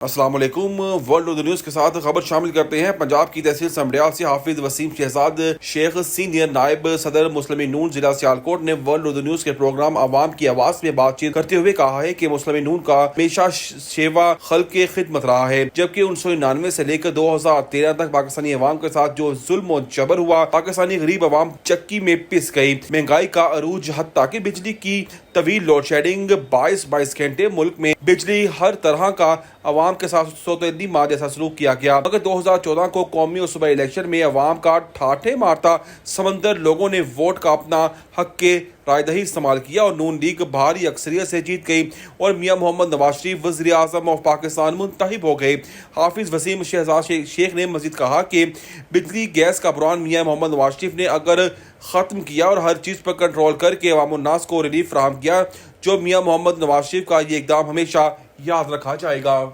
السلام علیکم۔ World Urdu news کے ساتھ خبر شامل کرتے ہیں۔ پنجاب کی تحصیل سمریال سے حافظ وسیم شہزاد شیخ سینئر نائب صدر مسلم نون ضلع سیالکوٹ نے ورلڈ اردو نیوز کے پروگرام عوام کی آواز میں بات چیت کرتے ہوئے کہا ہے کہ مسلم نون کا ہمیشہ شیوا خلق کی خدمت رہا ہے، جبکہ 1999 سے لے کر 2013 تک پاکستانی عوام کے ساتھ جو ظلم و جبر ہوا، پاکستانی غریب عوام چکی میں پس گئی۔ مہنگائی کا عروج، حتیٰ کہ بجلی کی طویل لوڈ شیڈنگ، 22 گھنٹے ملک میں بجلی، ہر طرح کا عوام کے ساتھ سوتیلی ماں جیسا سلوک کیا گیا۔ مگر 2014 کو قومی اور صوبائی الیکشن میں عوام کا ٹھاٹھے مارتا سمندر لوگوں نے ووٹ کا اپنا حق کے رائے دہی استعمال کیا اور نون لیگ بھاری اکثریت سے جیت گئی اور میاں محمد نواز شریف وزیر اعظم آف پاکستان منتخب ہو گئے۔ حافظ وسیم شہزاد شیخ نے مزید کہا کہ بجلی گیس کا بحران میاں محمد نواز شریف نے اگر ختم کیا اور ہر چیز پر کنٹرول کر کے عوام الناس کو ریلیف فراہم کیا، جو میاں محمد نواز شریف کا یہ اقدام ہمیشہ یاد رکھا جائے گا۔